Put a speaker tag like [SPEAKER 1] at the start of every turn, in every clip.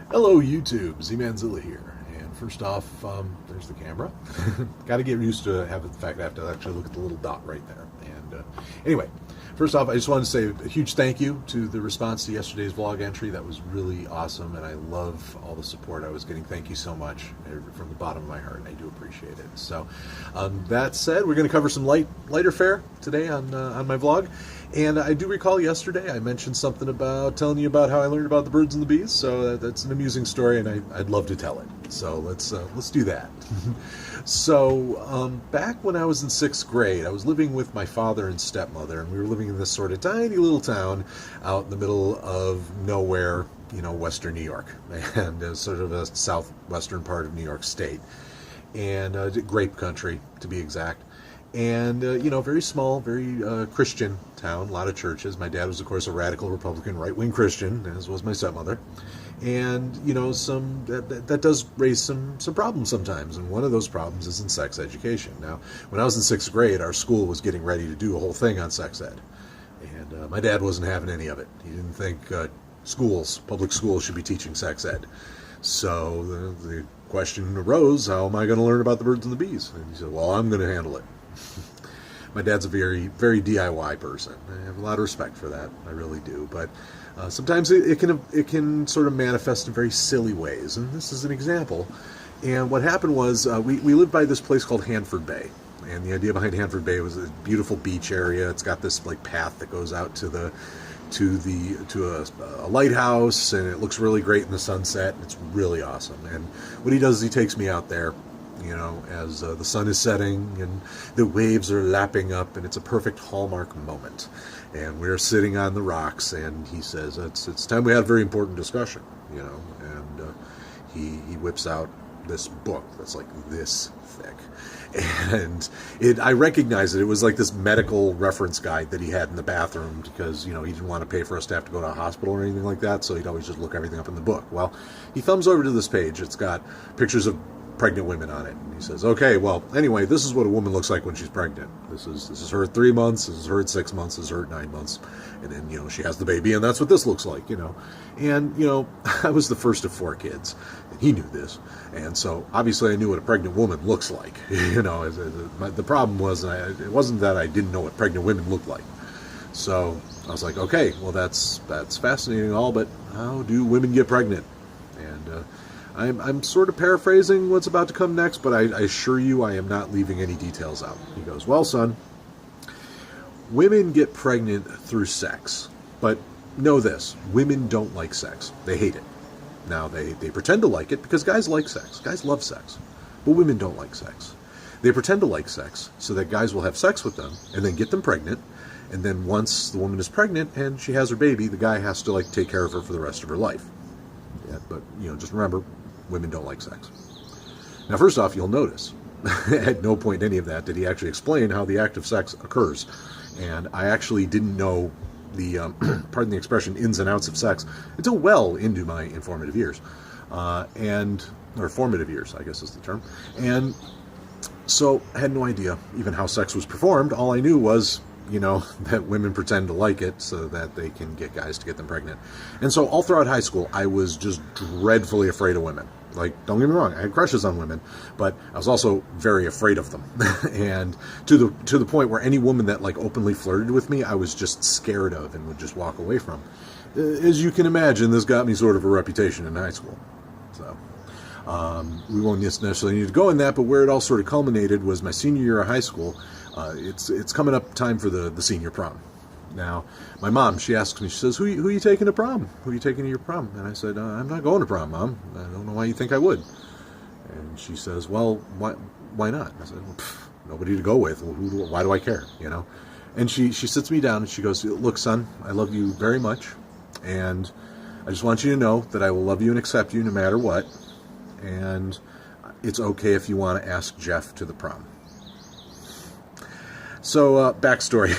[SPEAKER 1] Hello YouTube, Zilla here. And first off, there's the camera. Got to get used to the fact I have to actually look at the little dot right there. And anyway, first off, I just wanted to say a huge thank you to the response to yesterday's vlog entry. That was really awesome, and I love all the support I was getting. Thank you so much from the bottom of my heart. I do appreciate it. So, that said, we're going to cover some lighter fare today on my vlog. And I do recall yesterday I mentioned something about telling you about how I learned about the birds and the bees. So that's an amusing story, and I'd love to tell it. So let's do that. So back when I was in 6th grade, I was living with my father and stepmother, and we were living in this sort of tiny little town out in the middle of nowhere, Western New York, and sort of a southwestern part of New York State, and grape country to be exact. And, very small, very Christian town, a lot of churches. My dad was, of course, a radical Republican, right-wing Christian, as was my stepmother. And, that does raise some problems sometimes. And one of those problems is in sex education. Now, when I was in 6th grade, our school was getting ready to do a whole thing on sex ed. And my dad wasn't having any of it. He didn't think public schools should be teaching sex ed. So the question arose, how am I going to learn about the birds and the bees? And he said, well, I'm going to handle it. My dad's a very, very DIY person. I have a lot of respect for that. I really do. But sometimes it can sort of manifest in very silly ways. And this is an example. And what happened was we lived by this place called Hanford Bay. And the idea behind Hanford Bay was a beautiful beach area. It's got this path that goes out to a lighthouse, and it looks really great in the sunset. It's really awesome. And what he does is he takes me out there, as the sun is setting and the waves are lapping up, and it's a perfect hallmark moment. And we're sitting on the rocks, and he says, it's time we had a very important discussion, and he whips out this book that's like this thick. And I recognized it. It was like this medical reference guide that he had in the bathroom because, he didn't want to pay for us to have to go to a hospital or anything like that, so he'd always just look everything up in the book. Well, he thumbs over to this page. It's got pictures of pregnant women on it. And he says, okay, well, anyway, this is what a woman looks like when she's pregnant. This is her at 3 months, this is her at 6 months, this is her at 9 months. And then, she has the baby, and that's what this looks like, And, I was the first of 4 kids, and he knew this. And so, obviously, I knew what a pregnant woman looks like. The problem was, it wasn't that I didn't know what pregnant women looked like. So, I was like, okay, well, that's fascinating and all, but how do women get pregnant? And, I'm sort of paraphrasing what's about to come next, but I assure you I am not leaving any details out. He goes, well, son, women get pregnant through sex, but know this, women don't like sex. They hate it. Now, they pretend to like it because guys like sex. Guys love sex, but women don't like sex. They pretend to like sex so that guys will have sex with them and then get them pregnant, and then once the woman is pregnant and she has her baby, the guy has to take care of her for the rest of her life. Yeah, but, just remember, women don't like sex. Now, first off, you'll notice, at no point in any of that did he actually explain how the act of sex occurs. And I actually didn't know the, pardon the expression, ins and outs of sex until well into my informative years. Or formative years, I guess is the term. And so I had no idea even how sex was performed. All I knew was, that women pretend to like it so that they can get guys to get them pregnant. And so all throughout high school, I was just dreadfully afraid of women. Don't get me wrong, I had crushes on women, but I was also very afraid of them. And to the point where any woman that openly flirted with me, I was just scared of and would just walk away from. As you can imagine, this got me sort of a reputation in high school. So we won't necessarily need to go in that, but where it all sort of culminated was my senior year of high school. It's coming up time for the senior prom. Now, my mom, she asks me, she says, who are you taking to prom? Who are you taking to your prom? And I said, I'm not going to prom, Mom. I don't know why you think I would. And she says, well, why not? I said, well, nobody to go with. Well, why do I care, And she sits me down and she goes, look, son, I love you very much. And I just want you to know that I will love you and accept you no matter what. And it's okay if you want to ask Jeff to the prom. So, backstory.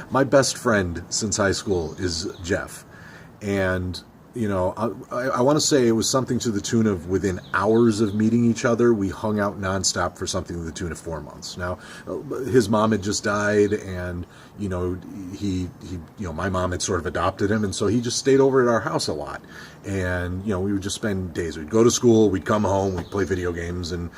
[SPEAKER 1] My best friend since high school is Jeff. And you know, I want to say it was something to the tune of within hours of meeting each other, we hung out nonstop for something to the tune of 4 months. Now, his mom had just died, and you know, my mom had sort of adopted him, and so he just stayed over at our house a lot. And you know, we would just spend days. We'd go to school, we'd come home, we'd play video games, and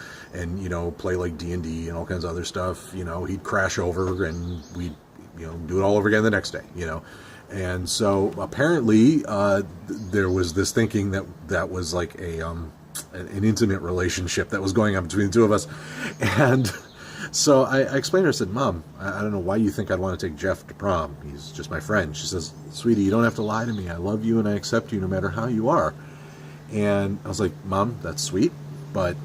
[SPEAKER 1] you know, play like D&D and all kinds of other stuff. You know, he'd crash over, and we'd do it all over again the next day. You know. And so apparently there was this thinking that was like an intimate relationship that was going on between the two of us. And so I explained to her, I said, Mom, I don't know why you think I'd want to take Jeff to prom. He's just my friend. She says, sweetie, you don't have to lie to me. I love you and I accept you no matter how you are. And I was like, Mom, that's sweet, but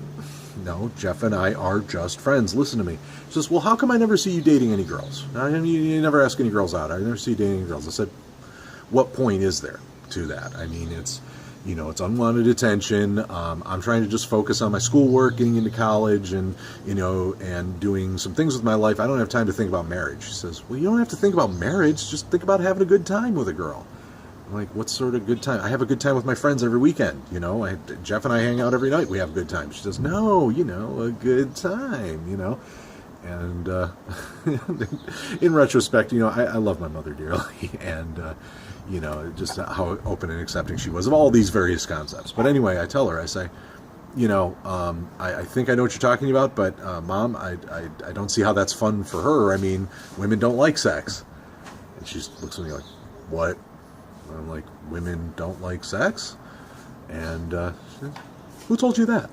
[SPEAKER 1] no, Jeff and I are just friends. Listen to me. She says, well, how come I never see you dating any girls? You never ask any girls out. I never see you dating any girls. I said, what point is there to that? I mean, it's unwanted attention. I'm trying to just focus on my schoolwork, getting into college, and and doing some things with my life. I don't have time to think about marriage. She says, well, you don't have to think about marriage. Just think about having a good time with a girl. I'm like, what sort of good time? I have a good time with my friends every weekend. Jeff and I hang out every night. We have a good time. She says, no, a good time, And in retrospect, I love my mother dearly, and just how open and accepting she was of all these various concepts. But anyway, I tell her, I say, I think I know what you're talking about, but Mom, I don't see how that's fun for her. I mean, women don't like sex. And she looks at me like, what? And I'm like, women don't like sex? And she said, who told you that?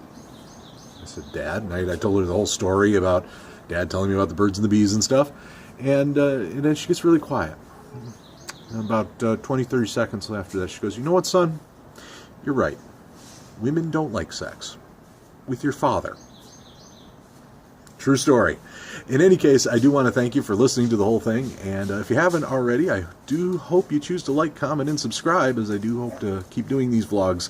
[SPEAKER 1] I said, Dad. And I told her the whole story about Dad telling me about the birds and the bees and stuff. And then she gets really quiet. And about 20, 30 seconds after that, she goes, you know what, son? You're right. Women don't like sex. With your father. True story. In any case, I do want to thank you for listening to the whole thing. And if you haven't already, I do hope you choose to like, comment, and subscribe, as I do hope to keep doing these vlogs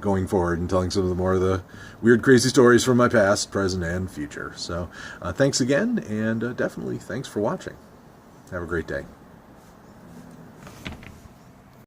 [SPEAKER 1] going forward and telling some of the more of the weird, crazy stories from my past, present, and future. So thanks again, and definitely thanks for watching. Have a great day.